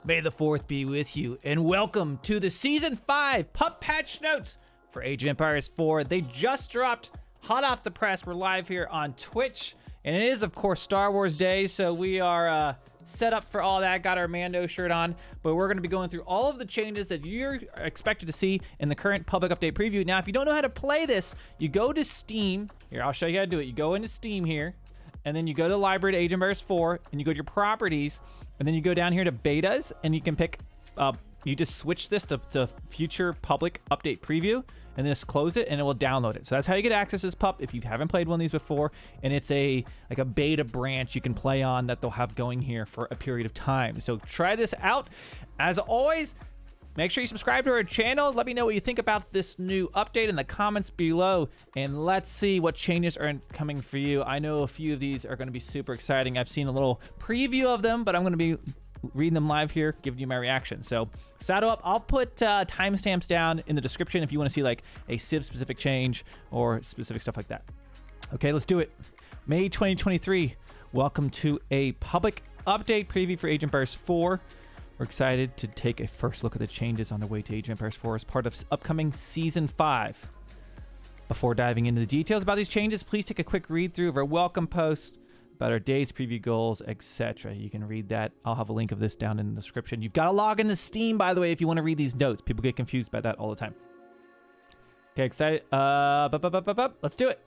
May the 4th be with you, and welcome to the Season 5 PUP Patch Notes for Age of Empires 4. They just dropped hot off the press. We're live here on Twitch, and it is, of course, Star Wars Day, so we are set up for all that. Got our Mando shirt on, but we're going to be going through all of the changes that you're expected to see in the current public update preview. Now, if you don't know how to play this, you go to Steam. Here, I'll show you how to do it. You go into Steam here, and then you go to the library to Age of Empires 4, and you go to your properties, and then you go down here to betas, and you can pick you just switch this to future public update preview, and then just close it, and it will download it. So that's how you get access to this pup if you haven't played one of these before, and it's like a beta branch you can play on that they'll have going here for a period of time. So try this out. As always, make sure you subscribe to our channel. Let me know what you think about this new update in the comments below, and let's see what changes are coming for you. I know a few of these are going to be super exciting. I've seen a little preview of them, but I'm going to be reading them live here, giving you my reaction. So saddle up. I'll put timestamps down in the description if you want to see like a Civ specific change or specific stuff like that. Okay, let's do it. May 2023. Welcome to a public update preview for Age of Empires 4. We're excited to take a first look at the changes on the way to Age of Empires 4 as part of upcoming Season 5. Before diving into the details about these changes, please take a quick read through of our welcome post about our dates, preview goals, etc. You can read that. I'll have a link of this down in the description. You've got to log into Steam, by the way, if you want to read these notes. People get confused by that all the time. Okay, excited. Let's do it.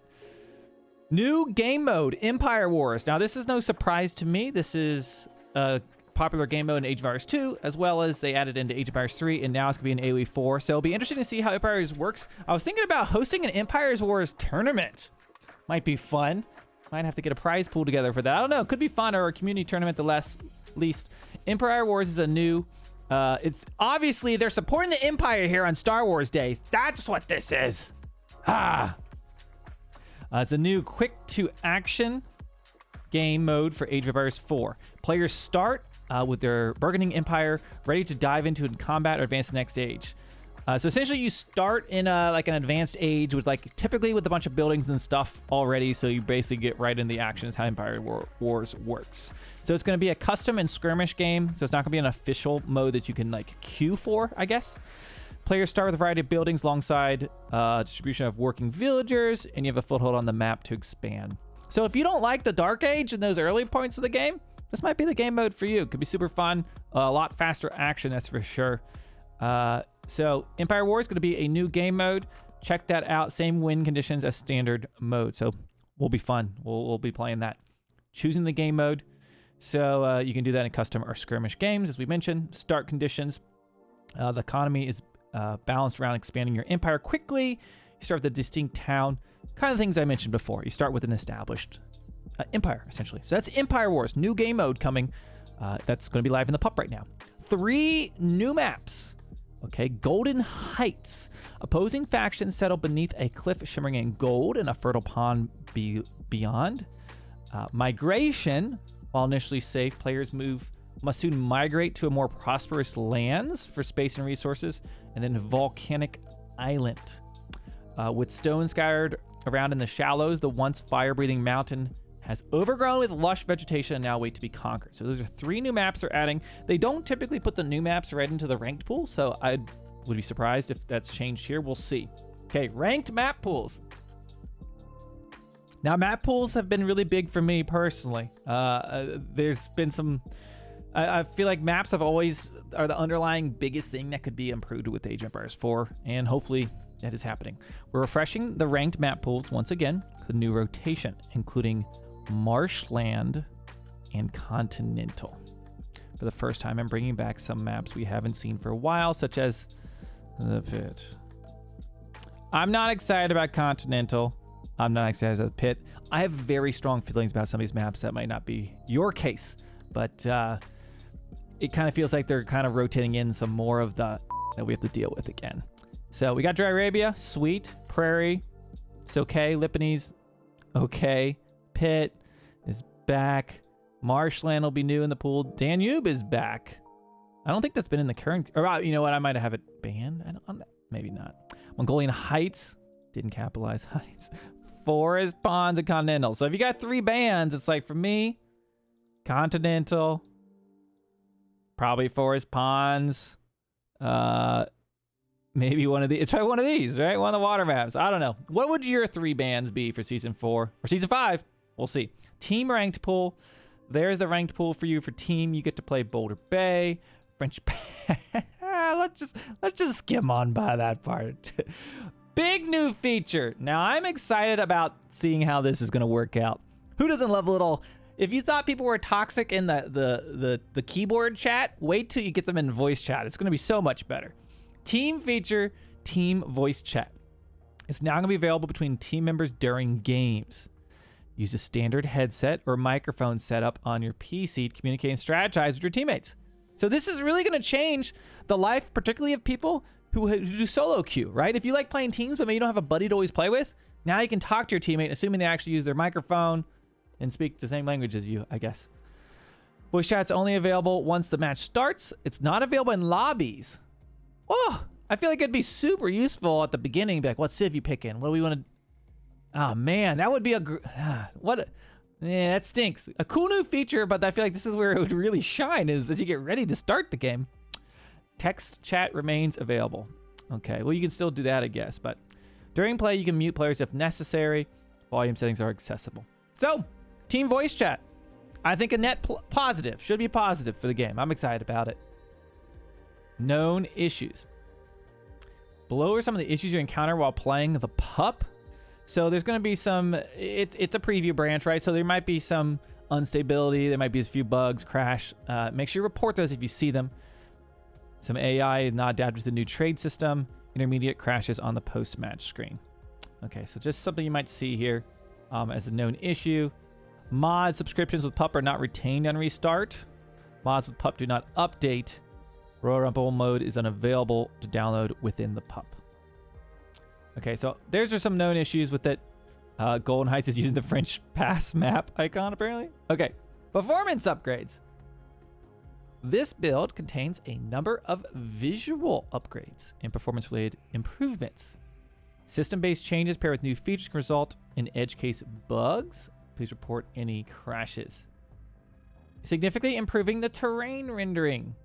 New game mode, Empire Wars. Now, this is no surprise to me. This is a popular game mode in Age of Empires 2, as well as they added into Age of Empires 3, and now it's going to be in AoE4. So it'll be interesting to see how Empires works. I was thinking about hosting an Empires Wars tournament. Might be fun. Might have to get a prize pool together for that. I don't know. Could be fun, or a community tournament at the least. Empire Wars is a new... it's obviously they're supporting the Empire here on Star Wars Day. That's what this is. It's a new quick-to-action game mode for Age of Empires 4. Players start with their bargaining empire ready to dive into combat or advance to the next age. So essentially you start in like an advanced age with typically with a bunch of buildings and stuff already, so you basically get right in the action. Is how Empire Wars works. So it's going to be a custom and skirmish game, so it's not going to be an official mode that you can queue for, I guess. Players start with a variety of buildings alongside distribution of working villagers, and you have a foothold on the map to expand. So if you don't like the Dark Age and those early points of the game, this might be the game mode for you. It could be super fun, a lot faster action, that's for sure. So Empire Wars is going to be a new game mode. Check that out. Same win conditions as standard mode. So will be fun. We'll be playing that. Choosing the game mode. So you can do that in custom or skirmish games, as we mentioned. Start conditions. The economy is balanced around expanding your empire quickly. You start with a distinct town. Kind of things I mentioned before. You start with an established empire, essentially. So that's Empire Wars. New game mode coming. That's going to be live in the PUP right now. 3 new maps. Okay, Golden Heights. Opposing factions settle beneath a cliff shimmering in gold and a fertile pond beyond. Migration. While initially safe, players must soon migrate to a more prosperous lands for space and resources. And then Volcanic Island. With stone scattered around in the shallows, the once fire-breathing mountain has overgrown with lush vegetation and now wait to be conquered. So those are 3 new maps they're adding. They don't typically put the new maps right into the ranked pool, so I would be surprised if that's changed here. We'll see. Okay, ranked map pools. Now, map pools have been really big for me personally. There's been some... I feel like maps have always are the underlying biggest thing that could be improved with Age of Empires 4, and hopefully that is happening. We're refreshing the ranked map pools once again with a new rotation, including Marshland and Continental. For the first time, I'm bringing back some maps we haven't seen for a while, such as the Pit. I'm not excited about Continental. I'm not excited about the Pit. I have very strong feelings about some of these maps. That might not be your case, but it kind of feels like they're kind of rotating in some more of the that we have to deal with again. So we got Dry Arabia, sweet. Prairie, it's okay. Lipanese, okay. Pit is back. Marshland will be new in the pool. Danube is back. I don't think that's been in the current... Or, you know what? I might have it banned. Maybe not. Mongolian Heights. Didn't capitalize Heights. Forest, Ponds, and Continental. So if you got 3 bans, it's like, for me, Continental, Probably forest ponds. Maybe one of these. It's probably one of these, right? One of the water maps. I don't know. What would your 3 bans be for Season 4 or Season 5? We'll see. Team ranked pool. There's the ranked pool for you. For team, you get to play Boulder Bay, French. let's just skim on by that part. Big new feature. Now I'm excited about seeing how this is going to work out. Who doesn't love a little? If you thought people were toxic in the keyboard chat, wait till you get them in voice chat. It's going to be so much better. Team feature, team voice chat. It's now going to be available between team members during games. Use a standard headset or microphone setup on your PC to communicate and strategize with your teammates. So this is really going to change the life, particularly of people who do solo queue, right? If you like playing teams, but maybe you don't have a buddy to always play with, now you can talk to your teammate, assuming they actually use their microphone and speak the same language as you, I guess. Voice chat's only available once the match starts. It's not available in lobbies. Oh, I feel like it'd be super useful at the beginning. Be like, what civ you picking? What do we want to? Oh man, that would be yeah, that stinks. A cool new feature, but I feel like this is where it would really shine is as you get ready to start the game. Text chat remains available. Okay, well you can still do that, I guess, but during play you can mute players if necessary. Volume settings are accessible. So, team voice chat. I think a net positive. Should be positive for the game. I'm excited about it. Known issues. Below are some of the issues you encounter while playing the PUP. So there's going to be some, it's a preview branch, right? So there might be some instability. There might be a few bugs, crash. Make sure you report those if you see them. Some AI not adapted to the new trade system. Intermediate crashes on the post-match screen. Okay, so just something you might see here as a known issue. Mod subscriptions with PUP are not retained on restart. Mods with PUP do not update. Royal Rumble mode is unavailable to download within the PUP. Okay, so there's just some known issues with it. Golden Heights is using the French pass map icon, apparently. Okay, performance upgrades. This build contains a number of visual upgrades and performance-related improvements. System-based changes paired with new features can result in edge case bugs. Please report any crashes. Significantly improving the terrain rendering.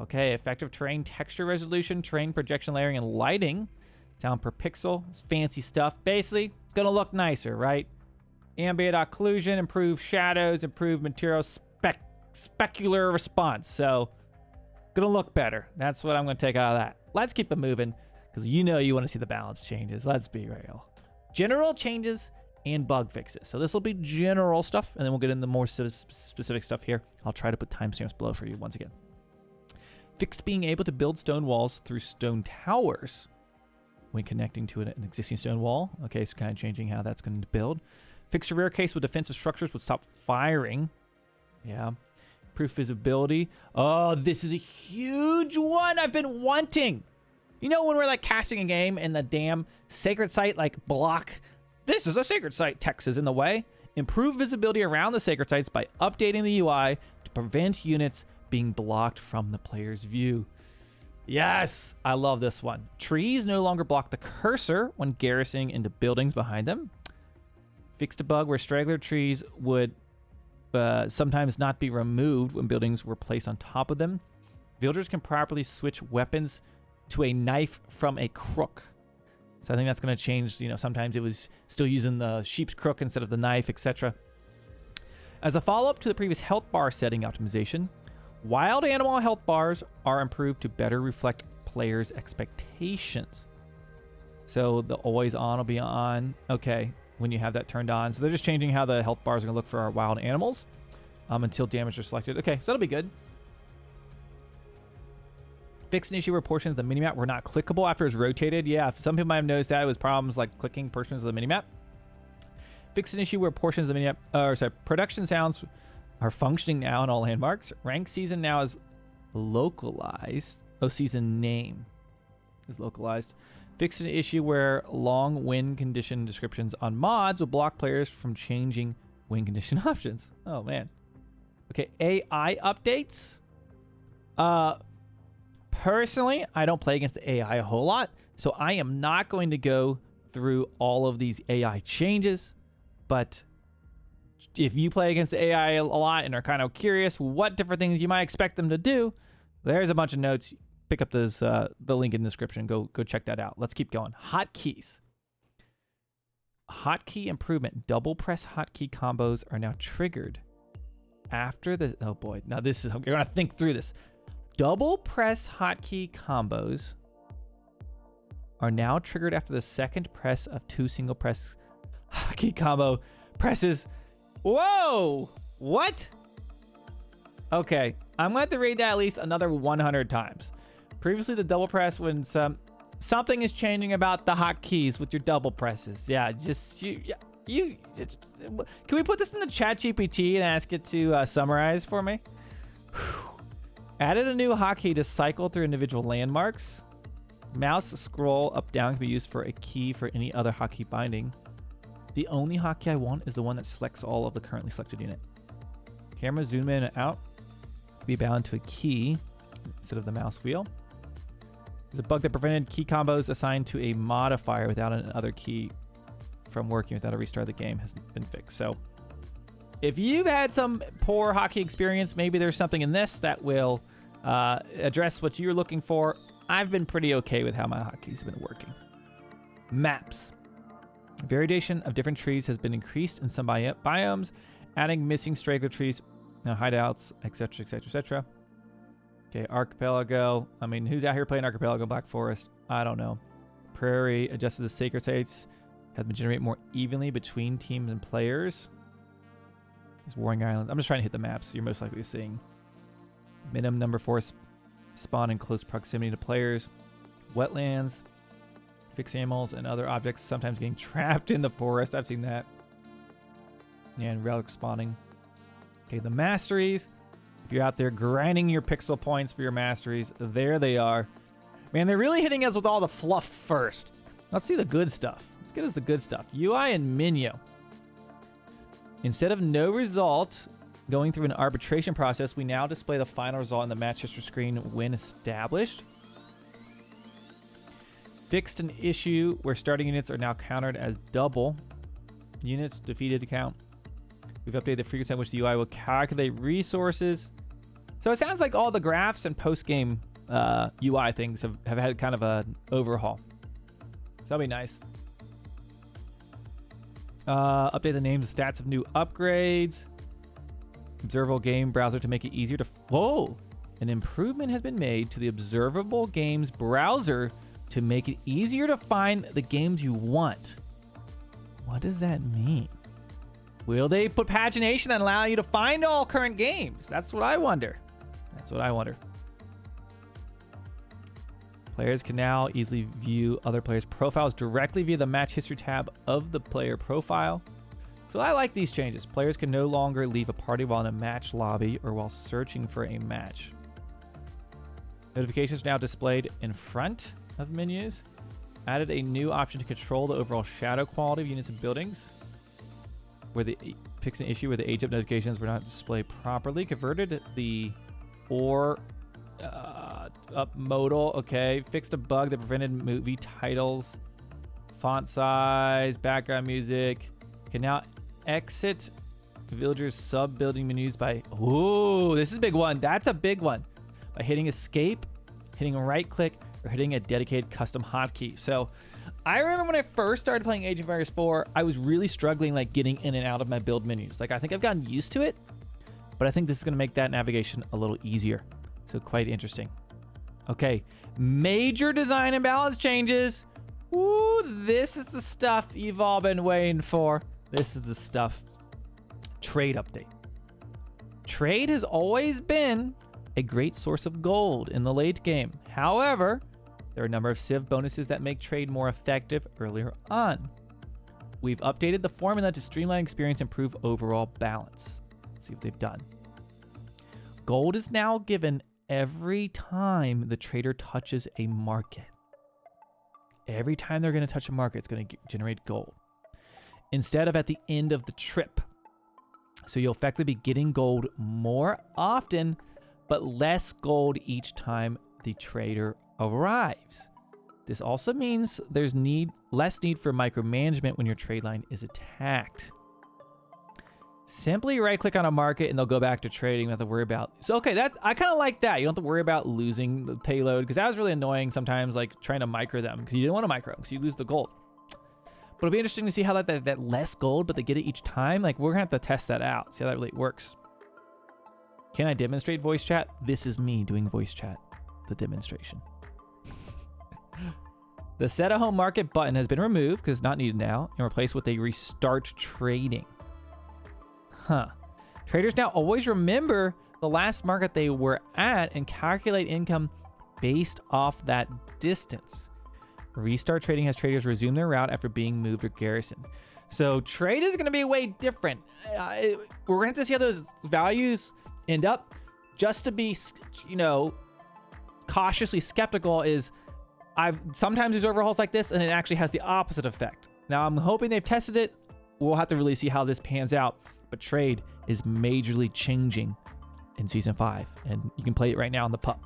Okay, effective terrain texture resolution, terrain projection layering, and lighting. Sound per pixel. It's fancy stuff. Basically, it's going to look nicer, right? Ambient occlusion, improved shadows, improved material specular response. So, going to look better. That's what I'm going to take out of that. Let's keep it moving, because you know you want to see the balance changes. Let's be real. General changes and bug fixes. So this will be general stuff, and then we'll get into more specific stuff here. I'll try to put timestamps below for you once again. Fixed being able to build stone walls through stone towers when connecting to an existing stone wall. Okay, so kind of changing how that's going to build. Fixed a rear case with defensive structures would stop firing. Yeah. Improved visibility. Oh, this is a huge one I've been wanting. You know when we're like casting a game and the damn sacred site like block. This is a sacred site. Text is in the way. Improve visibility around the sacred sites by updating the UI to prevent units being blocked from the player's view. Yes, I love this one. Trees no longer block the cursor when garrisoning into buildings behind them. Fixed a bug where straggler trees would sometimes not be removed when buildings were placed on top of them. Villagers can properly switch weapons to a knife from a crook. So I think that's going to change. You know, sometimes it was still using the sheep's crook instead of the knife, etc. As a follow-up to the previous health bar setting optimization, wild animal health bars are improved to better reflect players' expectations. So the always on will be on, okay, when you have that turned on. So they're just changing how the health bars are going to look for our wild animals until damage are selected. Okay, so that'll be good. Fixed an issue where portions of the minimap were not clickable after it was rotated. Yeah, some people might have noticed that it was problems like clicking portions of the minimap. Fixed an issue where portions of the minimap, production sounds are functioning now in all landmarks. Rank season now is localized. Oh, season name is localized. Fixed an issue where long win condition descriptions on mods will block players from changing win condition options. Oh, man. Okay, AI updates. Personally, I don't play against the AI a whole lot, so I am not going to go through all of these AI changes, but if you play against AI a lot and are kind of curious what different things you might expect them to do, there's a bunch of notes. Pick up those the link in the description. Go check that out. Let's keep going. Hotkeys. Hotkey improvement. Double press hotkey combos are now triggered after the... Oh boy. Now this is... You're going to think through this. Double press hotkey combos are now triggered after the second press of 2 single press hotkey combo presses. Whoa! What? Okay. I'm going to have to read that at least another 100 times. Previously, the double press when something is changing about the hotkeys with your double presses. Yeah, can we put this in the chat GPT and ask it to summarize for me? Whew. Added a new hotkey to cycle through individual landmarks. Mouse scroll up down can be used for a key for any other hotkey binding. The only hotkey I want is the one that selects all of the currently selected unit. Camera zoom in and out. Be bound to a key instead of the mouse wheel. There's a bug that prevented key combos assigned to a modifier without another key from working without a restart of the game has been fixed. So if you've had some poor hotkey experience, maybe there's something in this that will address what you're looking for. I've been pretty okay with how my hotkeys have been working. Maps. Variation of different trees has been increased in some biomes, adding missing straggler trees, hideouts, etc., etc., etc. Okay, Archipelago. I mean, who's out here playing Archipelago Black Forest? I don't know. Prairie adjusted the sacred sites has been generated more evenly between teams and players. These Warring Islands. I'm just trying to hit the maps you're most likely seeing. Minimum number 4 spawn in close proximity to players. Wetlands. Fixed animals and other objects sometimes getting trapped in the forest. I've seen that. And relic spawning. Okay, the masteries. If you're out there grinding your pixel points for your masteries, there they are. Man, they're really hitting us with all the fluff first. Let's see the good stuff. Let's get us the good stuff. UI and menu. Instead of no result going through an arbitration process, we now display the final result in the match history screen when established. Fixed an issue where starting units are now countered as double units defeated to count. We've updated the frequency at which the UI will calculate resources. So it sounds like all the graphs and post-game UI things have had kind of an overhaul. So that'll be nice. Update the names and stats of new upgrades. Observable game browser to make it easier to... Whoa! An improvement has been made to the observable games browser to make it easier to find the games you want. What does that mean? Will they put pagination and allow you to find all current games? That's what I wonder. That's what I wonder. Players can now easily view other players' profiles directly via the match history tab of the player profile. So I like these changes. Players can no longer leave a party while in a match lobby or while searching for a match. Notifications are now displayed in front of menus. Added a new option to control the overall shadow quality of units and buildings. Where they fixed an issue where the age up notifications were not displayed properly. Converted the or up modal. Okay. Fixed a bug that prevented movie titles. Font size. Background music. Can now exit villagers sub building menus by... Ooh, this is a big one. That's a big one. By hitting escape, hitting a right click, or hitting a dedicated custom hotkey. So I remember when I first started playing Age of Empires 4, I was really struggling like getting in and out of my build menus. Like I think I've gotten used to it, but I think this is going to make that navigation a little easier. So quite interesting. Okay, major design and balance changes. Ooh, this is the stuff you've all been waiting for. This is the stuff. Trade update. Trade has always been a great source of gold in the late game. However, there are a number of civ bonuses that make trade more effective earlier on. We've updated the formula to streamline experience and improve overall balance. Let's see what they've done. Gold is now given every time the trader touches a market. Every time they're going to touch a market, it's going to generate gold. Instead of at the end of the trip. So you'll effectively be getting gold more often, but less gold each time the trader arrives. This also means there's less need for micromanagement when your trade line is attacked. Simply right-click on a market and they'll go back to trading. You don't have to worry about. So okay, I kind of like that. You don't have to worry about losing the payload because that was really annoying sometimes, like trying to micro them because you didn't want to micro because you lose the gold. But it'll be interesting to see how that less gold, but they get it each time. Like we're gonna have to test that out, see how that really works. Can I demonstrate voice chat? This is me doing voice chat, the demonstration. The set a home market button has been removed because it's not needed now and replaced with a restart trading. Huh. Traders now always remember the last market they were at and calculate income based off that distance. Restart trading has traders resume their route after being moved or garrisoned. So trade is going to be way different. We're going to have to see how those values end up. Just to be, cautiously skeptical is sometimes there's overhauls like this and it actually has the opposite effect. Now I'm hoping they've tested it. We'll have to really see how this pans out. But trade is majorly changing in Season 5, and you can play it right now on the PUP.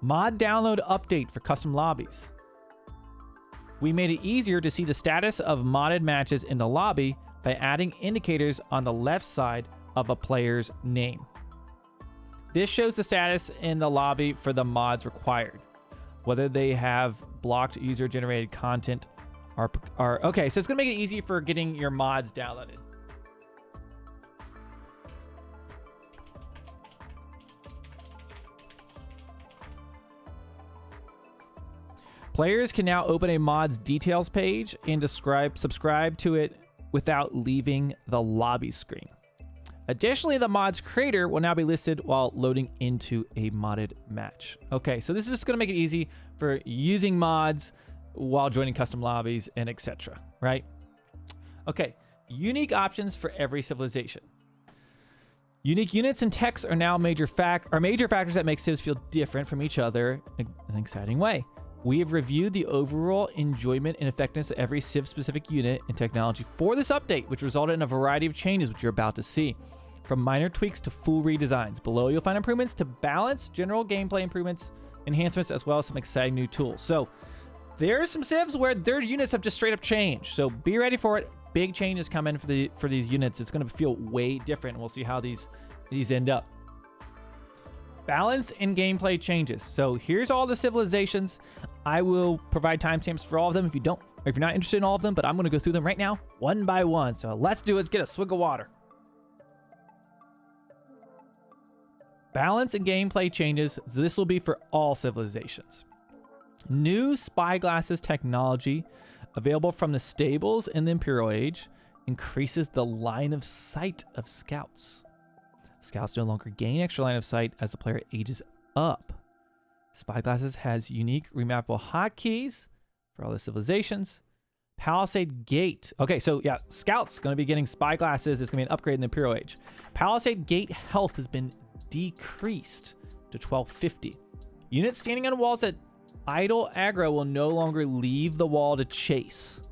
Mod download update for custom lobbies. We made it easier to see the status of modded matches in the lobby by adding indicators on the left side of a player's name. This shows the status in the lobby for the mods required, whether they have blocked user-generated content or okay, so it's gonna make it easy for getting your mods downloaded. Players can now open a mod's details page and subscribe to it without leaving the lobby screen. Additionally, the mod's creator will now be listed while loading into a modded match. Okay, so this is just going to make it easy for using mods while joining custom lobbies and etc. Right? Okay, unique options for every civilization. Unique units and techs are now major factors that make civs feel different from each other in an exciting way. We have reviewed the overall enjoyment and effectiveness of every Civ-specific unit and technology for this update, which resulted in a variety of changes, which you're about to see. From minor tweaks to full redesigns. Below, you'll find improvements to balance, general gameplay improvements, enhancements, as well as some exciting new tools. So, there's some Civs where their units have just straight up changed. So, be ready for it. Big changes coming for these units. It's going to feel way different. We'll see how these end up. Balance and gameplay changes. So here's all the civilizations. I will provide timestamps for all of them if you're not interested in all of them, but I'm going to go through them right now, one by one. So let's do it. Let's get a swig of water. Balance and gameplay changes. So this will be for all civilizations. New spyglasses technology available from the stables in the Imperial Age increases the line of sight of scouts. Scouts no longer gain extra line of sight as the player ages up. Spyglasses has unique remappable hotkeys for all the civilizations. Palisade Gate. Okay, so yeah, Scouts going to be getting spyglasses. It's going to be an upgrade in the Imperial Age. Palisade Gate health has been decreased to 1250. Units standing on walls that idle aggro will no longer leave the wall to chase.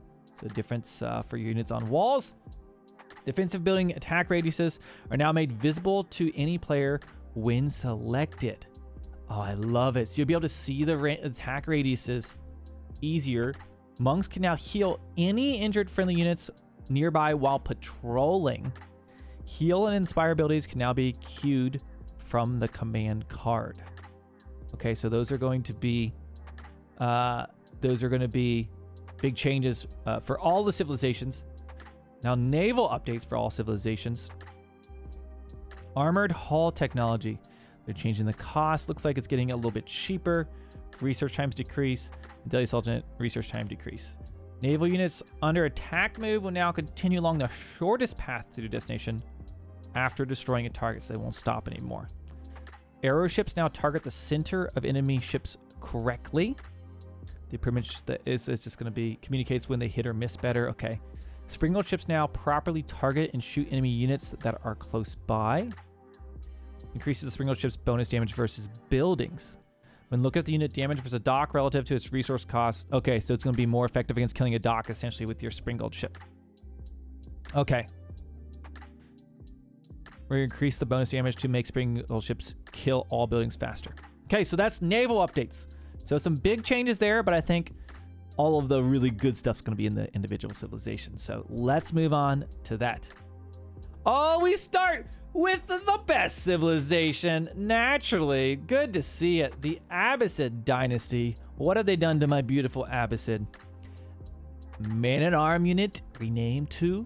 So difference for units on walls. Defensive building attack radiuses are now made visible to any player when selected. Oh, I love it. So you'll be able to see the attack radiuses easier. Monks can now heal any injured friendly units nearby while patrolling. Heal and inspire abilities can now be queued from the command card. Okay, so those are going to be big changes for all the civilizations. Now, naval updates for all civilizations. Armored hull technology. They're changing the cost. Looks like it's getting a little bit cheaper. Research times decrease. Daily Sultanate research time decrease. Naval units under attack move will now continue along the shortest path to the destination after destroying a target, so they won't stop anymore. Arrow ships now target the center of enemy ships correctly. The image that it's just going to be communicates when they hit or miss better. Okay. Springald ships now properly target and shoot enemy units that are close by. Increases the Springald ship's bonus damage versus buildings. When looking at the unit damage versus a dock relative to its resource cost. Okay, so it's going to be more effective against killing a dock essentially with your Springald ship. Okay. We're going to increase the bonus damage to make Springald ships kill all buildings faster. Okay, so that's naval updates. So some big changes there, but I think all of the really good stuff's going to be in the individual civilizations. So let's move on to that. Oh, we start with the best civilization, naturally. Good to see it. The Abbasid Dynasty. What have they done to my beautiful Abbasid? Man-at-arm unit renamed to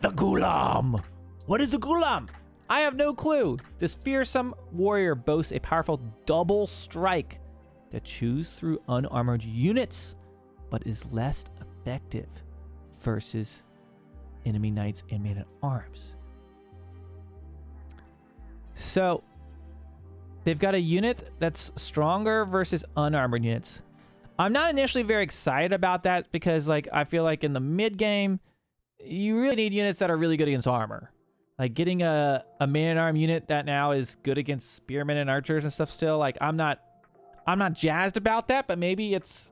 the Ghulam. What is a Ghulam? I have no clue. This fearsome warrior boasts a powerful double strike that chews through unarmored units, but is less effective versus enemy knights and man-at-arms. So they've got a unit that's stronger versus unarmored units. I'm not initially very excited about that because, like, I feel like in the mid game, you really need units that are really good against armor. Like getting a man-at-arm unit that now is good against spearmen and archers and stuff. Still, like, I'm not jazzed about that, but maybe it's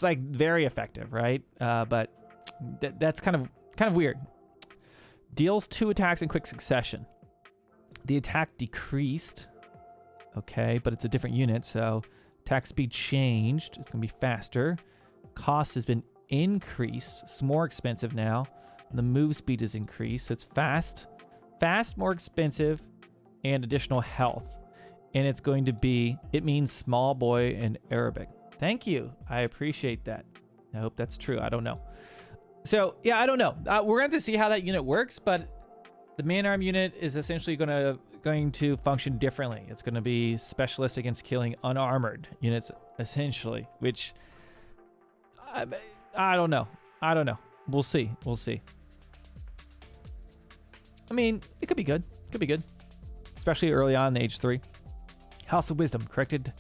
like very effective, right? But that's kind of weird. Deals 2 attacks in quick succession. The attack decreased, okay, but it's a different unit, so attack speed changed. It's gonna be faster. Cost has been increased. It's more expensive now. The move speed is increased. So it's fast, more expensive, and additional health. And it's going to be, it means small boy in Arabic. Thank you. I appreciate that. I hope that's true. I don't know. So yeah, I don't know. We're going to see how that unit works, but the man-arm unit is essentially going to function differently. It's going to be specialist against killing unarmored units, essentially, which I don't know. We'll see. I mean, it could be good. Especially early on in Age 3. House of Wisdom. Corrected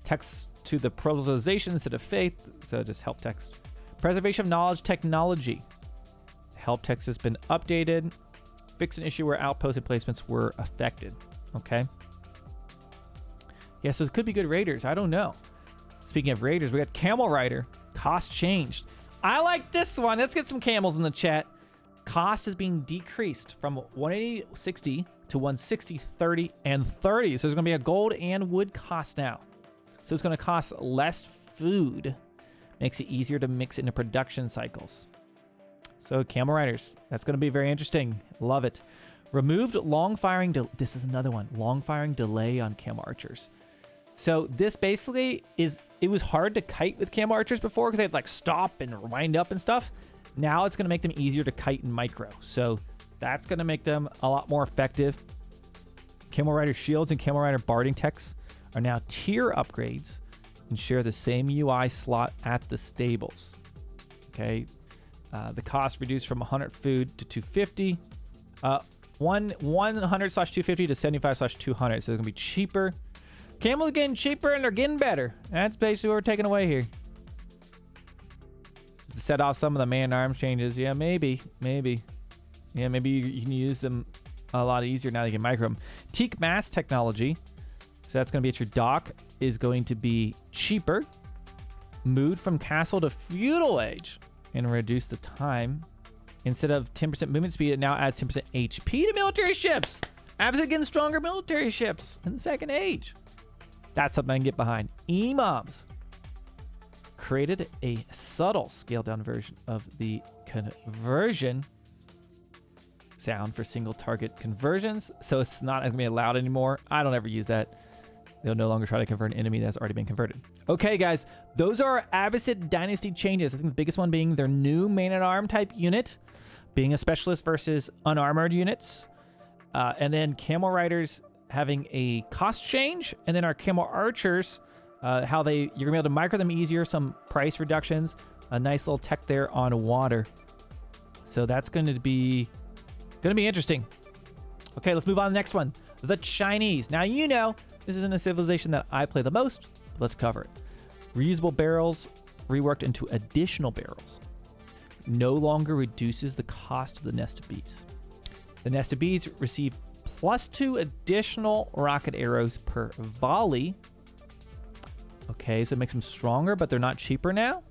text to the prioritization instead of faith. So just help text. Preservation of knowledge technology. Help text has been updated. Fix an issue where outposts and placements were affected. Okay. Yeah, so it could be good raiders. I don't know. Speaking of raiders, we got Camel Rider. Cost changed. I like this one. Let's get some camels in the chat. Cost is being decreased from 180.60 to 160.30 and 30. So there's going to be a gold and wood cost now. So it's going to cost less food. Makes it easier to mix into production cycles. So Camel Riders, that's going to be very interesting. Love it. Removed long firing. This is another one. Long firing delay on Camel Archers. So this basically is, it was hard to kite with Camel Archers before because they'd like stop and wind up and stuff. Now it's going to make them easier to kite in micro. So that's going to make them a lot more effective. Camel Rider shields and Camel Rider barding techs are now tier upgrades and share the same UI slot at the stables. Okay. The cost reduced from 100 food to 250. 100/250 to 75/200. So it's going to be cheaper. Camels are getting cheaper and they're getting better. That's basically what we're taking away here. To set off some of the man-arms changes. Yeah, maybe. Yeah, maybe you can use them a lot easier now that you can micro them. Teak mass technology. So that's going to be at your dock. Is going to be cheaper. Moved from castle to feudal age. And reduce the time. Instead of 10% movement speed, it now adds 10% HP to military ships. Abbasid getting stronger military ships in the second age. That's something I can get behind. Imams created a subtle scaled down version of the conversion sound for single target conversions. So it's not going to be allowed anymore. I don't ever use that. They'll no longer try to convert an enemy that's already been converted. Okay, guys, those are our Abbasid Dynasty changes. I think the biggest one being their new man-at-arm type unit, being a specialist versus unarmored units. And then Camel Riders having a cost change. And then our Camel Archers, you're going to be able to micro them easier, some price reductions, a nice little tech there on water. So that's going to be interesting. Okay, let's move on to the next one. The Chinese. Now, you know, this isn't a civilization that I play the most. Let's cover it. Reusable barrels reworked into additional barrels. No longer reduces the cost of the nested bees. The nested bees receive +2 additional rocket arrows per volley. Okay, so it makes them stronger, but they're not cheaper now.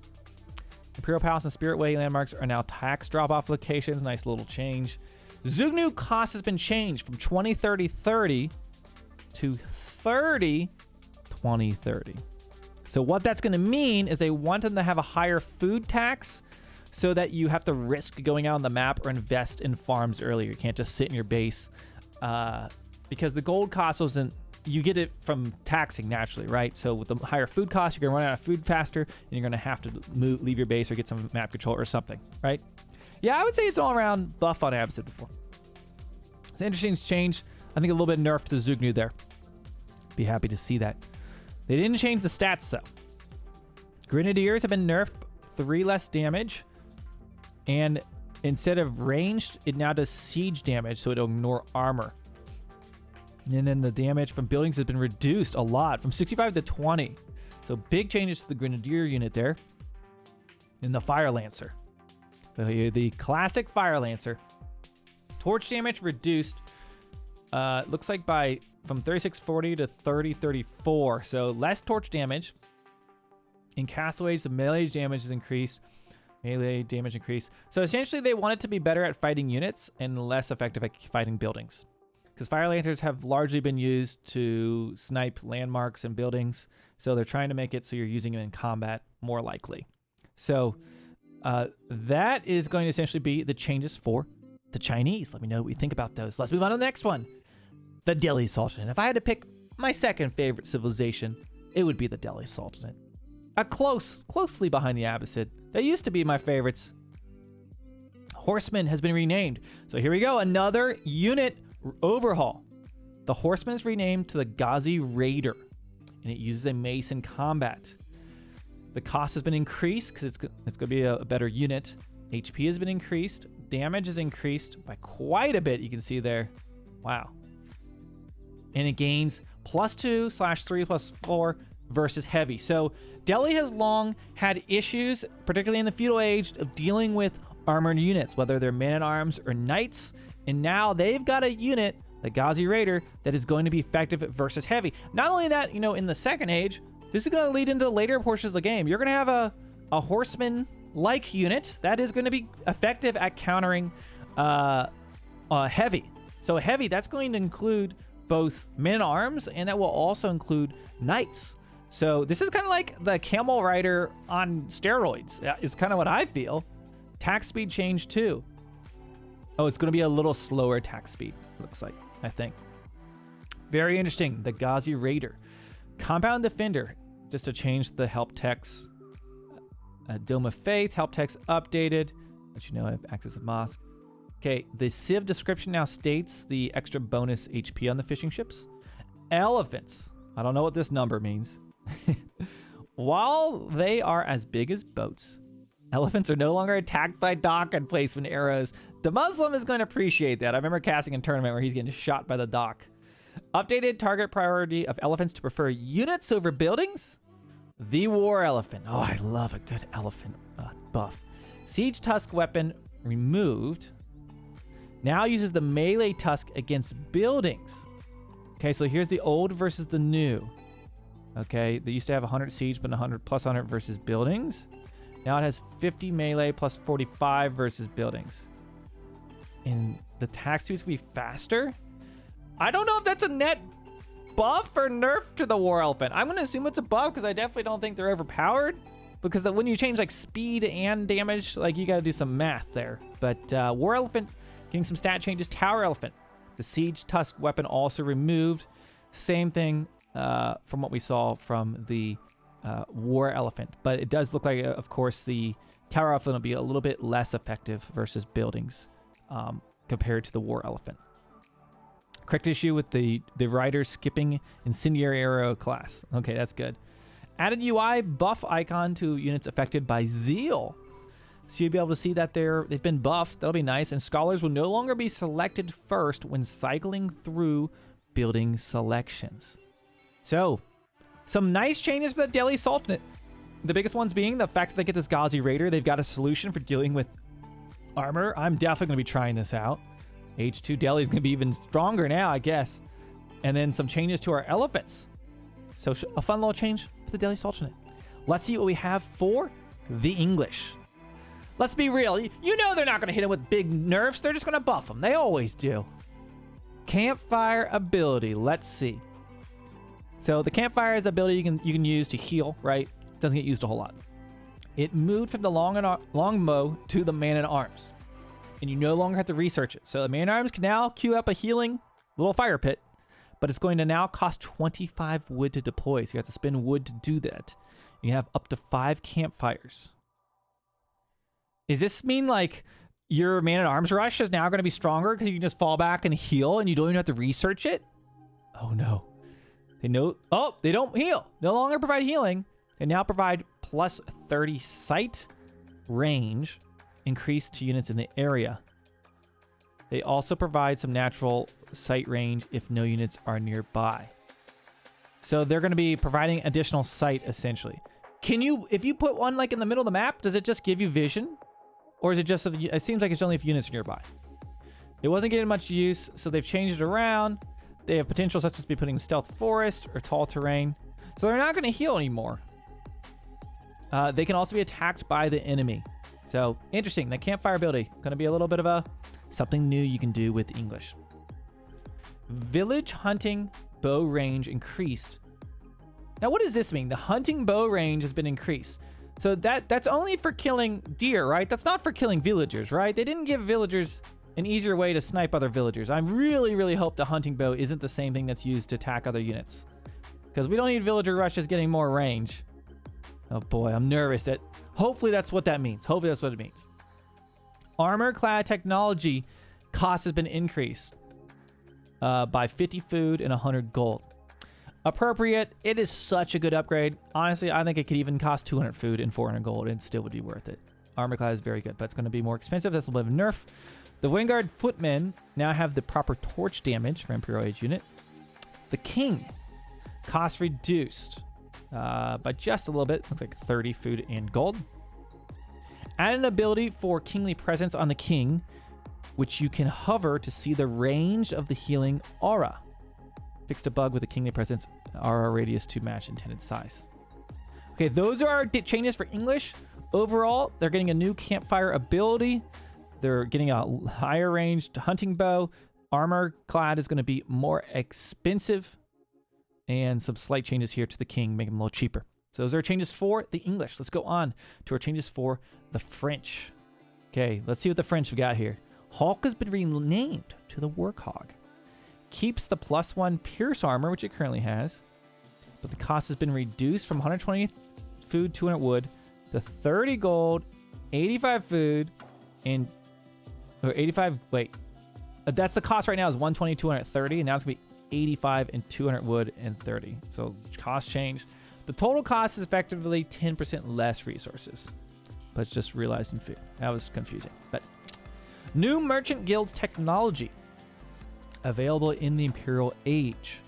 Imperial Palace and Spirit Way landmarks are now tax drop-off locations. Nice little change. Zugnu cost has been changed from 20-30-30 to 30-20-30. So what that's going to mean is they want them to have a higher food tax so that you have to risk going out on the map or invest in farms earlier. You can't just sit in your base because the gold cost wasn't, you get it from taxing naturally, right? So with the higher food costs, you're going to run out of food faster, and you're going to have to leave your base or get some map control or something, right? Yeah, I would say it's all around buff on Abbasid before. It's an interesting change. I think a little bit nerfed to Zugnu there. Be happy to see that. They didn't change the stats though. Grenadiers have been nerfed, 3 less damage, and instead of ranged, it now does siege damage, so it'll ignore armor. And then the damage from buildings has been reduced a lot, from 65 to 20. So big changes to the Grenadier unit there. And the Fire Lancer. The classic Fire Lancer. Torch damage reduced, looks like from 3640 to 3034. So less torch damage. In Castle Age, the melee damage is increased. Melee damage increased. So essentially they want it to be better at fighting units and less effective at fighting buildings. Because Fire Lancers have largely been used to snipe landmarks and buildings. So they're trying to make it so you're using them in combat more likely. So that is going to essentially be the changes for the Chinese. Let me know what you think about those. Let's move on to the next one. The Delhi Sultanate. If I had to pick my second favorite civilization, it would be the Delhi Sultanate. Closely behind the Abbasid. They used to be my favorites. Horseman has been renamed. So here we go. Another unit overhaul. The Horseman is renamed to the Ghazi Raider, and it uses a mace in combat. The cost has been increased because it's going to be a better unit. HP has been increased. Damage is increased by quite a bit. You can see there. Wow. And it gains +2/3/4 versus heavy. So Delhi has long had issues, particularly in the feudal age, of dealing with armored units, whether they're men-at-arms or knights. And now they've got a unit, the Ghazi Raider, that is going to be effective versus heavy. Not only that, in the second age, this is going to lead into later portions of the game. You're going to have a horseman-like unit that is going to be effective at countering heavy. So heavy, that's going to include both men-at-arms, and that will also include knights. So this is kind of like the Camel Rider on steroids, is kind of what I feel. Attack speed change too. Oh, it's going to be a little slower attack speed, looks like, I think. Very interesting. The Ghazi Raider. Compound Defender, just to change the help text. Dome of Faith, help text updated. Let you know I have access to mosque. Okay, the Civ description now states the extra bonus HP on the fishing ships. Elephants. I don't know what this number means. While they are as big as boats, elephants are no longer attacked by dock and placement arrows. The Muslim is going to appreciate that. I remember casting a tournament where he's getting shot by the dock. Updated target priority of elephants to prefer units over buildings. The War Elephant. Oh, I love a good elephant buff. Siege Tusk weapon removed. Now uses the melee tusk against buildings. Okay, so here's the old versus the new. Okay, they used to have 100 siege, but 100 plus 100 versus buildings. Now it has 50 melee plus 45 versus buildings. And the attack speed's gonna be faster. I don't know if that's a net buff or nerf to the War Elephant. I'm gonna assume it's a buff because I definitely don't think they're overpowered. Because when you change like speed and damage, like you gotta do some math there. But War Elephant getting some stat changes. Tower Elephant. The Siege Tusk weapon also removed. Same thing from what we saw from the War Elephant. But it does look like, of course, the Tower Elephant will be a little bit less effective versus buildings compared to the War Elephant. Correct issue with the rider skipping Incendiary Arrow class. Okay, that's good. Added UI buff icon to units affected by Zeal. So you'll be able to see that they've been buffed. That'll be nice. And scholars will no longer be selected first when cycling through building selections. So, some nice changes for the Delhi Sultanate. The biggest ones being the fact that they get this Ghazi Raider. They've got a solution for dealing with armor. I'm definitely going to be trying this out. H2 Delhi is going to be even stronger now, I guess. And then some changes to our elephants. So a fun little change for the Delhi Sultanate. Let's see what we have for the English. Let's be real. You know they're not going to hit him with big nerfs. They're just going to buff him. They always do. Campfire ability. Let's see. So the campfire is an ability you can use to heal, right? Doesn't get used a whole lot. It moved from the longbow to the man-at-arms. And you no longer have to research it. So the man-at-arms can now queue up a healing little fire pit. But it's going to now cost 25 wood to deploy. So you have to spend wood to do that. You have up to 5 campfires. Does this mean like your man-at-arms rush is now going to be stronger because you can just fall back and heal and you don't even have to research it? Oh no. They don't heal. No longer provide healing. They now provide plus 30 sight range increased to units in the area. They also provide some natural sight range if no units are nearby. So they're going to be providing additional sight essentially. If you put one like in the middle of the map, does it just give you vision? Or is it just, it seems like it's only if units are nearby. It wasn't getting much use, so they've changed it around. They have potential such as be putting stealth forest or tall terrain. So they're not going to heal anymore. They can also be attacked by the enemy. So interesting, the campfire ability, going to be a little bit of something new you can do with English. Village hunting bow range increased. Now what does this mean? The hunting bow range has been increased. So that's only for killing deer, right? That's not for killing villagers, right? They didn't give villagers an easier way to snipe other villagers. I really, really hope the hunting bow isn't the same thing that's used to attack other units. Because we don't need villager rushes getting more range. Oh boy, I'm nervous. Hopefully that's what that means. Hopefully that's what it means. Armor-clad technology cost has been increased by 50 food and 100 gold. Appropriate. It is such a good upgrade. Honestly, I think it could even cost 200 food and 400 gold and still would be worth it. Armor-clad is very good, but it's going to be more expensive. That's a little bit of a nerf. The Vanguard Footmen now have the proper torch damage for Imperial Age unit. The King. Cost reduced by just a little bit. Looks like 30 food and gold. Add an ability for Kingly Presence on the King, which you can hover to see the range of the healing aura. Fixed a bug with a Kingly Presence aura radius to match intended size. Okay, those are our changes for English. Overall, they're getting a new campfire ability. They're getting a higher ranged hunting bow. Armor clad is going to be more expensive. And some slight changes here to the King, make them a little cheaper. So those are changes for the English. Let's go on to our changes for the French. Okay, let's see what the French we got here. Hawk has been renamed to the Warthog. Keeps the +1 Pierce armor, which it currently has. But the cost has been reduced from 120 food, 200 wood, to 30 gold, 85 food, and... Or 85... Wait. That's the cost right now is 120, 230, and now it's going to be 85 and 200 wood and 30. So cost change. The total cost is effectively 10% less resources. But it's just realized in food. That was confusing. But new Merchant Guild technology available in the Imperial Age.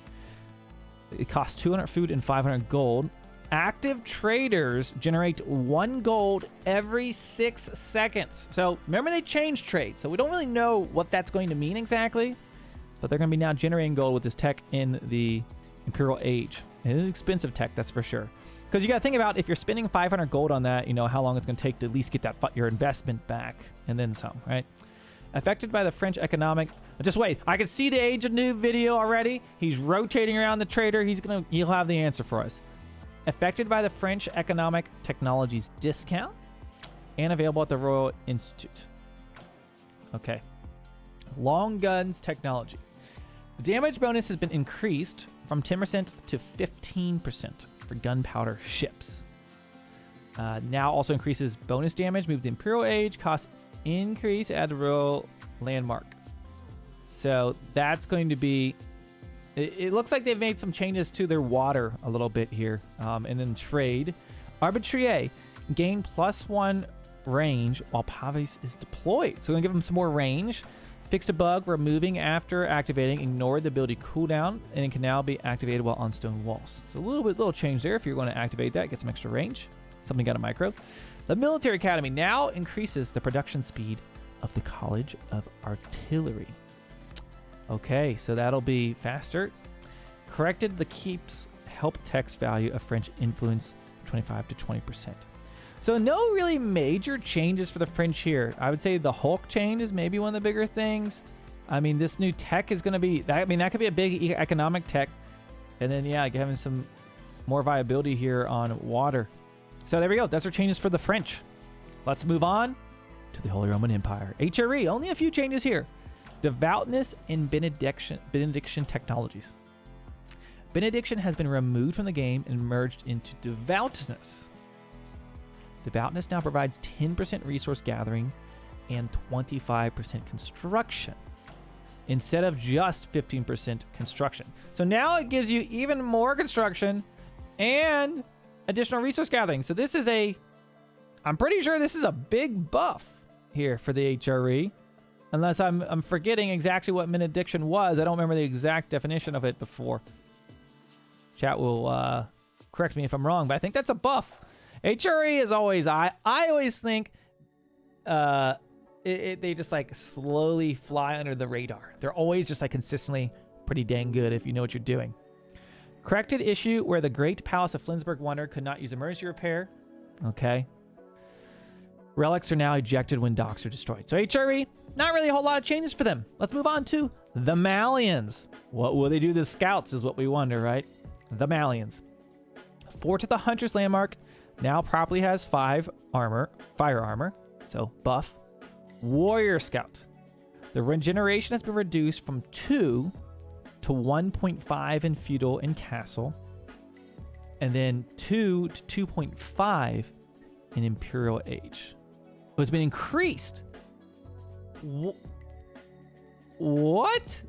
It costs 200 food and 500 gold. Active traders generate 1 gold every 6 seconds. So remember they changed trade. So we don't really know what that's going to mean exactly. But they're going to be now generating gold with this tech in the Imperial Age. And it's expensive tech, that's for sure. Because you got to think about if you're spending 500 gold on that, you know, how long it's going to take to at least get that your investment back and then some, right? Affected by the French economic... Just wait, I can see the Age of Noob video already. He's rotating around the trader. He'll have the answer for us. Affected by the French economic technologies discount and available at the Royal Institute. Okay. Long guns technology. The damage bonus has been increased from 10% to 15% for gunpowder ships. Now also increases bonus damage. Move the Imperial Age. Cost increase. Add the Royal Landmark. So that's going to be... It looks like they've made some changes to their water a little bit here. And then trade. Arbitrier. Gain +1 range while Pavis is deployed. So we're going to give them some more range. Fixed a bug, removing after activating, ignored the ability cooldown, and it can now be activated while on stone walls. So a little change there if you're going to activate that, get some extra range. Something got a micro. The Military Academy now increases the production speed of the College of Artillery. Okay, so that'll be faster. Corrected the keeps help text value of French influence 25 to 20%. So no really major changes for the French here. I would say the Hulk change is maybe one of the bigger things. I mean, this new tech is going to be... that could be a big economic tech. And then, yeah, having some more viability here on water. So there we go. Those are changes for the French. Let's move on to the Holy Roman Empire. HRE, only a few changes here. Devoutness and benediction technologies. Benediction has been removed from the game and merged into devoutness. Devoutness now provides 10% resource gathering and 25% construction instead of just 15% construction. So now it gives you even more construction and additional resource gathering. So this is I'm pretty sure this is a big buff here for the HRE. Unless I'm forgetting exactly what benediction was. I don't remember the exact definition of it before. Chat will correct me if I'm wrong, but I think that's a buff. HRE is always, I always think they just like slowly fly under the radar. They're always just like consistently pretty dang good if you know what you're doing. Corrected issue where the Great Palace of Flensburg Wonder could not use emergency repair. Okay. Relics are now ejected when docks are destroyed. So HRE, not really a whole lot of changes for them. Let's move on to the Malians. What will they do to the scouts is what we wonder, right? The Malians. Fort of the Hunter's Landmark now properly has 5 fire armor, so buff. Warrior Scout. The regeneration has been reduced from 2 to 1.5 in feudal and castle, and then 2 to 2.5 in imperial age. It's been increased. What?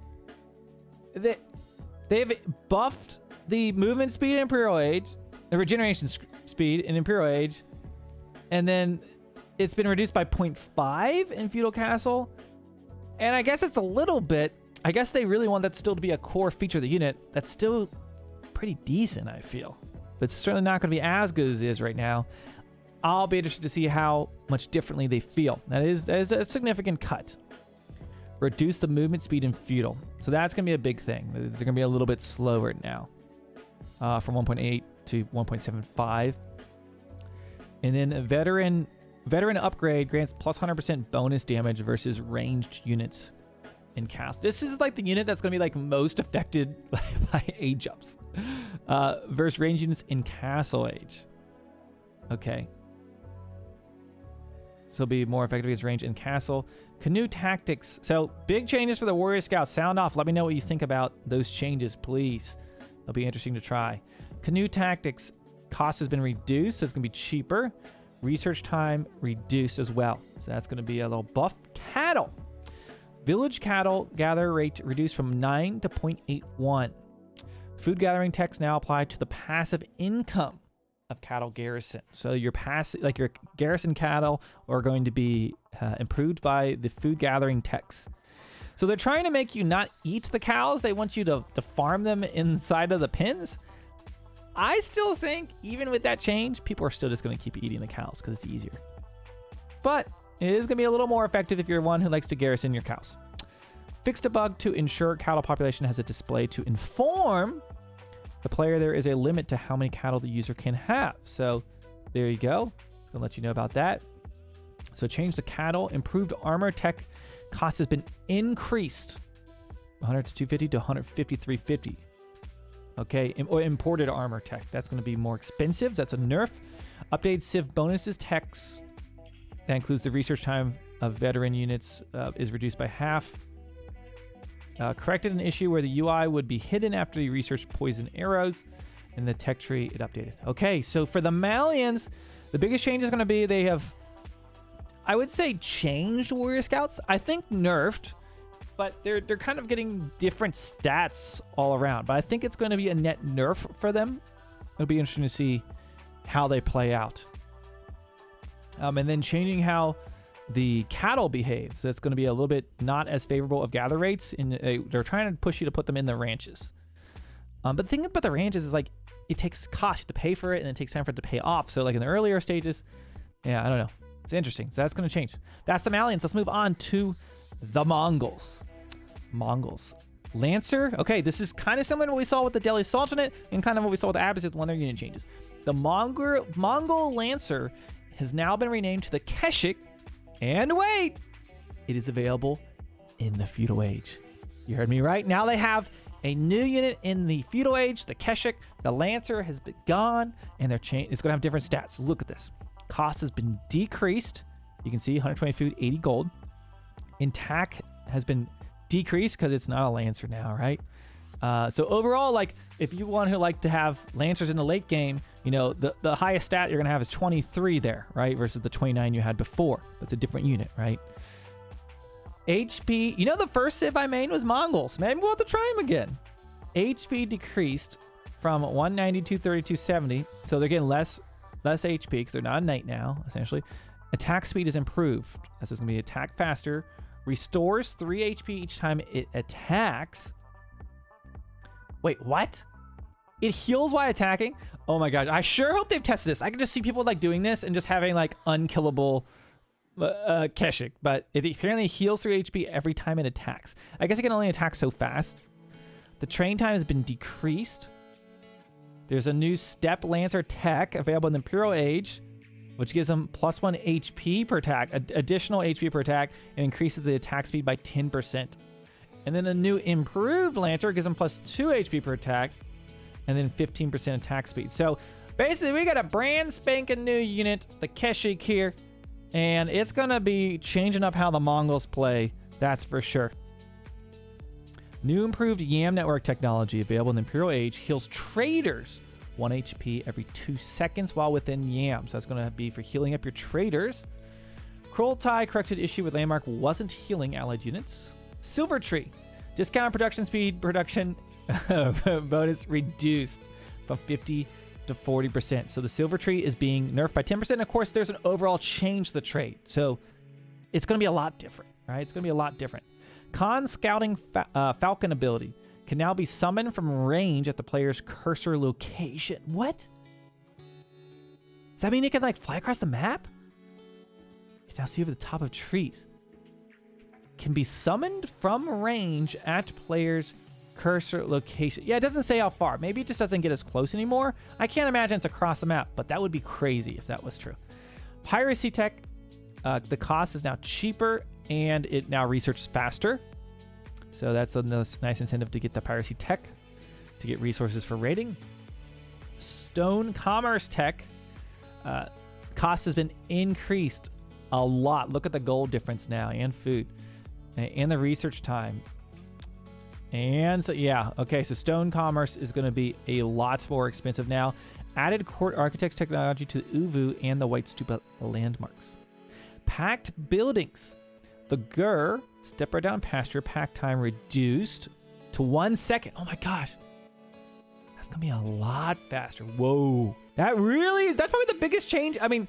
They've buffed the movement speed in imperial age, the regeneration speed in imperial age, and then it's been reduced by 0.5 in feudal castle. And I guess it's a little bit, I guess they really want that still to be a core feature of the unit. That's still pretty decent, I feel. But it's certainly not going to be as good as it is right now. I'll be interested to see how much differently they feel. That is a significant cut. Reduce the movement speed in feudal. So that's going to be a big thing. They're going to be a little bit slower now. From 1.8 to 1.75. And then a veteran upgrade grants plus 100% bonus damage versus ranged units in cast. This is like the unit that's going to be like most affected by age ups. Versus ranged units in castle age. Okay. So it'll be more effective against range in castle. Canoe tactics. So big changes for the warrior scouts. Sound off. Let me know what you think about those changes, please. It'll be interesting to try. Canoe tactics cost has been reduced, so it's going to be cheaper. Research time reduced as well. So that's going to be a little buff. Cattle. Village cattle gather rate reduced from 9 to 0.81. Food gathering techs now apply to the passive income of cattle garrison. So your your garrison cattle are going to be improved by the food gathering techs. So they're trying to make you not eat the cows. They want you to farm them inside of the pens. I still think, even with that change, people are still just going to keep eating the cows because it's easier. But it is going to be a little more effective if you're one who likes to garrison your cows. Fixed a bug to ensure cattle population has a display to inform the player there is a limit to how many cattle the user can have. So there you go. I'll let you know about that. So change the cattle. Improved armor tech cost has been increased 100 to 250 to 150 350. Okay, imported armor tech. That's going to be more expensive. That's a nerf. Updated civ bonuses techs. That includes the research time of veteran units is reduced by half. Corrected an issue where the UI would be hidden after you research poison arrows. In the tech tree, it updated. Okay, so for the Malians, the biggest change is going to be they have, I would say, changed warrior scouts. I think nerfed, but they're kind of getting different stats all around. But I think it's going to be a net nerf for them. It'll be interesting to see how they play out. And then changing how the cattle behaves. That's going to be a little bit not as favorable of gather rates. They're trying to push you to put them in the ranches. But the thing about the ranches is like it takes cost. You have to pay for it, and it takes time for it to pay off. So like in the earlier stages, yeah, I don't know. It's interesting. So that's going to change. That's the Malians. Let's move on to the Mongols. Lancer. Okay, this is kind of similar to what we saw with the Delhi Sultanate and kind of what we saw with the Abbasid when their unit changes. The Mongol Lancer has now been renamed to the Keshik. And wait, it is available in the feudal age. You heard me right. Now they have A new unit in the feudal age, the Keshik, the Lancer has been gone, and it's going to have different stats. Look at this. Cost has been decreased. You can see 120 food, 80 gold. Attack has been decreased because it's not a Lancer now, right? So overall, like if you want to like to have Lancers in the late game, you know, the highest stat you're going to have is 23 there, right? Versus the 29 you had before. That's a different unit, right? HP, you know, the first civ I made was Mongols. Maybe we'll have to try them again. HP decreased from 190, 230, 270. So they're getting less HP because they're not a knight now, essentially. Attack speed is improved. This is going to be attack faster. Restores 3 HP each time it attacks. Wait, what? It heals while attacking? Oh my gosh, I sure hope they've tested this. I can just see people like doing this and just having like unkillable Keshik, but it apparently heals 3 HP every time it attacks. I guess it can only attack so fast. The train time has been decreased. There's a new Step Lancer tech available in the Imperial Age, which gives them +1 HP per attack, additional HP per attack, and increases the attack speed by 10%. And then a new improved Lancer gives them +2 HP per attack, and then 15% attack speed. So basically, we got a brand spanking new unit, the Keshik here, and it's gonna be changing up how the Mongols play, that's for sure. New improved Yam network technology available in the Imperial Age heals traders 1 HP every 2 seconds while within Yam. So that's gonna be for healing up your traders. Kurultai corrected issue with Landmark wasn't healing allied units. Silver Tree, discount production speed, production bonus reduced from 50 to 40%. So the Silver Tree is being nerfed by 10%. And of course, there's an overall change to the trade. So it's going to be a lot different, right? It's going to be a lot different. Khan Scouting Falcon ability can now be summoned from range at the player's cursor location. What? Does that mean it can like fly across the map? You can now see over the top of trees. Can be summoned from range at player's cursor location. Yeah, it doesn't say how far. Maybe it just doesn't get as close anymore. I can't imagine it's across the map, but that would be crazy if that was true. Piracy tech, the cost is now cheaper and it now researches faster. So that's a nice incentive to get the piracy tech to get resources for raiding. Stone commerce tech, cost has been increased a lot. Look at the gold difference now and food and the research time. And so, yeah, okay, so stone commerce is going to be a lot more expensive now. Added court architects technology to the Uvu and the White Stupa landmarks. Packed buildings. The Gur, step right down pasture, pack time reduced to 1 second. Oh my gosh. That's going to be a lot faster. Whoa. That really is, that's probably the biggest change. I mean,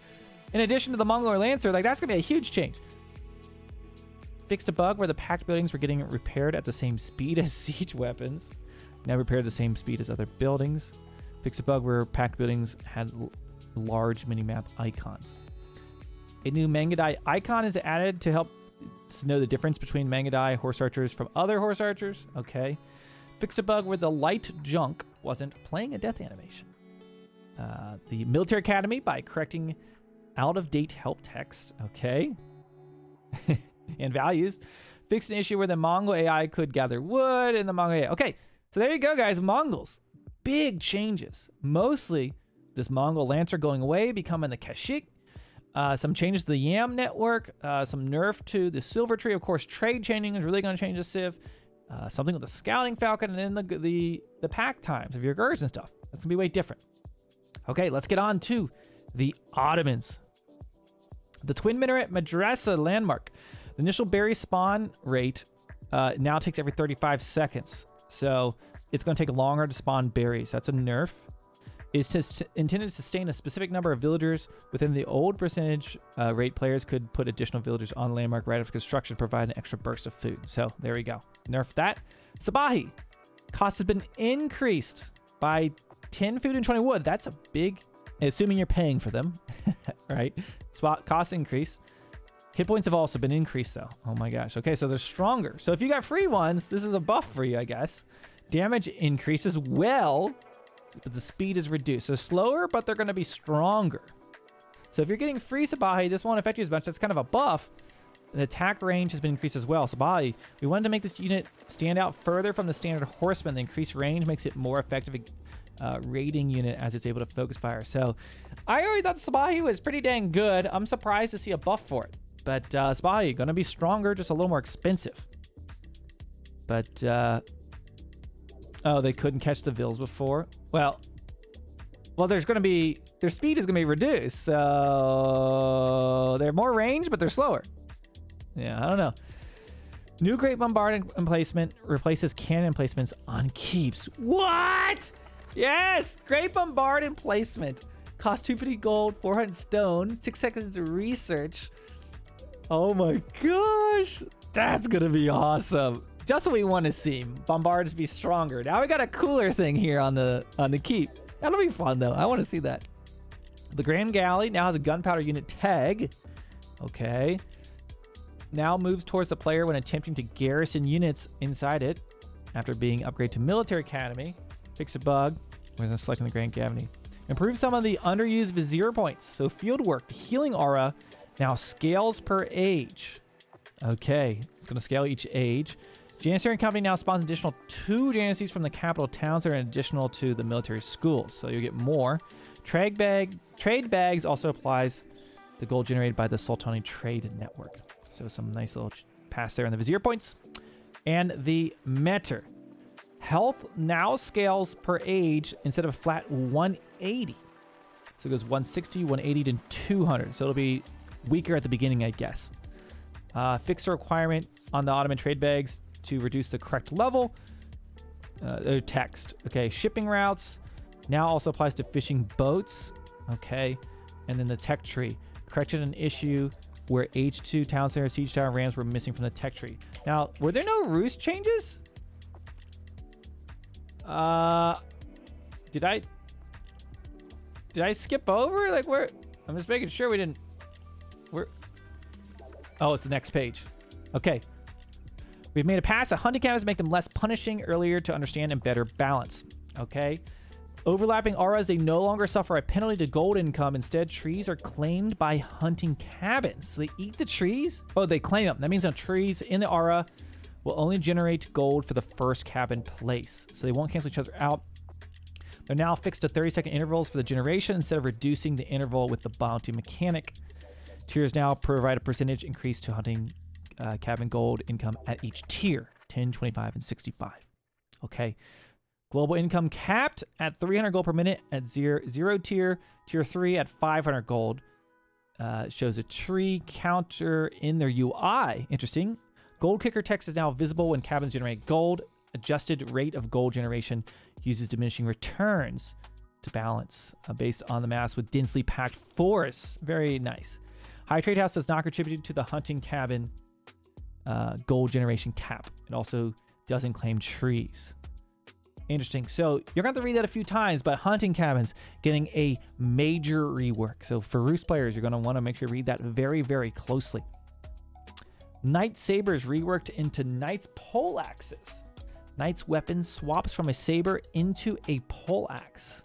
in addition to the Mongol Lancer, like that's going to be a huge change. Fixed a bug where the packed buildings were getting repaired at the same speed as siege weapons. Now repaired at the same speed as other buildings. Fixed a bug where packed buildings had large minimap icons. A new Mangadai icon is added to help to know the difference between Mangadai horse archers from other horse archers. Okay. Fixed a bug where the light junk wasn't playing a death animation. The Military Academy by correcting out-of-date help text. Okay. And values. Fixed an issue where the Mongol AI could gather wood in the Mongol AI. Okay, so there you go, guys. Mongols. Big changes. Mostly this Mongol Lancer going away, becoming the Keshik. Some changes to the Yam network. Some nerf to the Silver Tree. Of course, trade chaining is really going to change the Civ. Something with the Scouting Falcon and then the pack times of your Gurs and stuff. That's going to be way different. Okay, let's get on to the Ottomans. The Twin Minaret Madrasa landmark. The initial berry spawn rate now takes every 35 seconds. So it's going to take longer to spawn berries. That's a nerf. It's intended to sustain a specific number of villagers. Within the old percentage rate, players could put additional villagers on landmark right after construction, provide an extra burst of food. So there we go. Nerf that. Sabahi. Cost has been increased by 10 food and 20 wood. That's a big, assuming you're paying for them, right? Spot cost increase. Hit points have also been increased, though. Oh my gosh. Okay, so they're stronger. So if you got free ones, this is a buff for you, I guess. Damage increases well, but the speed is reduced. So slower, but they're going to be stronger. So if you're getting free Sabahi, this won't affect you as much. That's kind of a buff. the attack range has been increased as well. Sabahi, we wanted to make this unit stand out further from the standard horseman. The increased range makes it more effective raiding unit as it's able to focus fire. So I already thought Sabahi was pretty dang good. I'm surprised to see a buff for it. But Sabahi, going to be stronger, just a little more expensive. But, oh, they couldn't catch the Vils before. Well, there's going to be, their speed is going to be reduced. So they're more range, but they're slower. Yeah, I don't know. New Great Bombard emplacement replaces cannon emplacements on keeps. What? Yes! Great Bombard emplacement. Cost 250 gold, 400 stone, 6 seconds to research. Oh my gosh. That's going to be awesome. Just what we want to see. Bombards be stronger. Now we got a cooler thing here on the keep. That'll be fun though. I want to see that. The Grand Galley now has a gunpowder unit tag. Okay. Now moves towards the player when attempting to garrison units inside it after being upgraded to Military Academy. Fix a bug. We're selecting the Grand Galley. Improve some of the underused Vizier points. So field work, the healing aura now scales per age. Okay. It's going to scale each age. Janissary Company now spawns an additional 2 Janissaries from the capital towns that are additional to the military schools. So you'll get more. Trade bags also applies the gold generated by the Sultanate trade network. So some nice little pass there on the Vizier points. And the Meter. Health now scales per age instead of a flat 180. So it goes 160, 180 to 200. So it'll be weaker at the beginning, I guess. Fix the requirement on the Ottoman trade bags to reduce the correct level. Text. Okay, shipping routes now also applies to fishing boats. Okay, and then the tech tree. Corrected an issue where H2 town center siege tower rams were missing from the tech tree. Now, were there no roost changes? Did I skip over? Like where? I'm just making sure we didn't. Where? Oh, it's the next page. Okay. We've made a pass at hunting cabins to make them less punishing, earlier to understand, and better balance. Okay. Overlapping auras, they no longer suffer a penalty to gold income. Instead, trees are claimed by hunting cabins. So they eat the trees? Oh, they claim them. That means the trees in the aura will only generate gold for the first cabin place. So they won't cancel each other out. They're now fixed to 30-second intervals for the generation instead of reducing the interval with the bounty mechanic. Tiers now provide a percentage increase to hunting cabin gold income at each tier, 10, 25, and 65. Okay. Global income capped at 300 gold per minute at zero tier. Tier 3 at 500 gold. Shows a tree counter in their UI. Interesting. Gold kicker text is now visible when cabins generate gold. Adjusted rate of gold generation uses diminishing returns to balance based on the mass with densely packed forests. Very nice. High Trade House does not contribute to the hunting cabin gold generation cap. It also doesn't claim trees. Interesting. So you're going to have to read that a few times, but hunting cabins getting a major rework. So for Roost players, you're going to want to make sure you read that very, very closely. Knight Sabers reworked into Knight's poleaxes. Knight's weapon swaps from a saber into a poleaxe.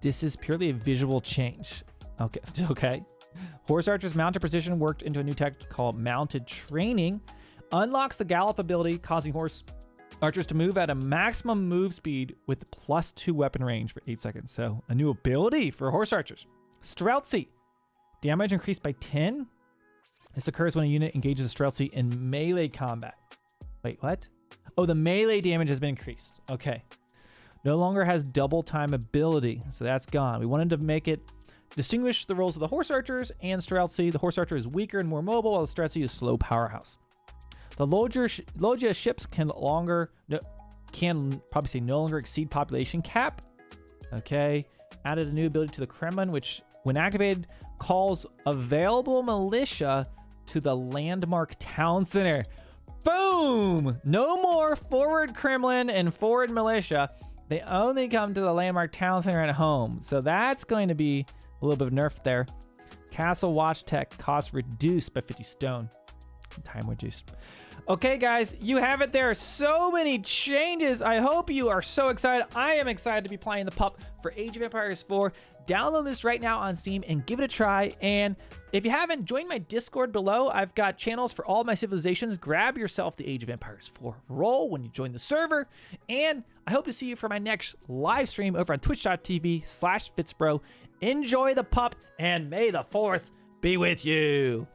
This is purely a visual change. Okay. Okay. Horse Archer's mounted precision worked into a new tech called Mounted Training. Unlocks the gallop ability, causing horse archers to move at a maximum move speed with +2 weapon range for 8 seconds. So a new ability for horse archers. Streltsy. Damage increased by 10. This occurs when a unit engages a Streltsy in melee combat. Wait, what? Oh, the melee damage has been increased. Okay. No longer has double time ability. So that's gone. We wanted to make it distinguish the roles of the horse archers and Streltsy. The horse archer is weaker and more mobile, while the Streltsy is slow powerhouse. The Logia ships no longer exceed population cap. Okay. Added a new ability to the Kremlin, which, when activated, calls available militia to the landmark town center. Boom! No more forward Kremlin and forward militia. They only come to the landmark town center at home. So that's going to be a little bit of nerf there. Castle Watch Tech cost reduced by 50 stone. Time reduced. Okay, guys, you have it there. So many changes. I hope you are so excited. I am excited to be playing the PUP for Age of Empires 4. Download this right now on Steam and give it a try. And if you haven't, join my Discord below. I've got channels for all my civilizations. Grab yourself the Age of Empires 4 role when you join the server. And I hope to see you for my next live stream over on twitch.tv/FitzBro. Enjoy the PUP, and may the 4th be with you.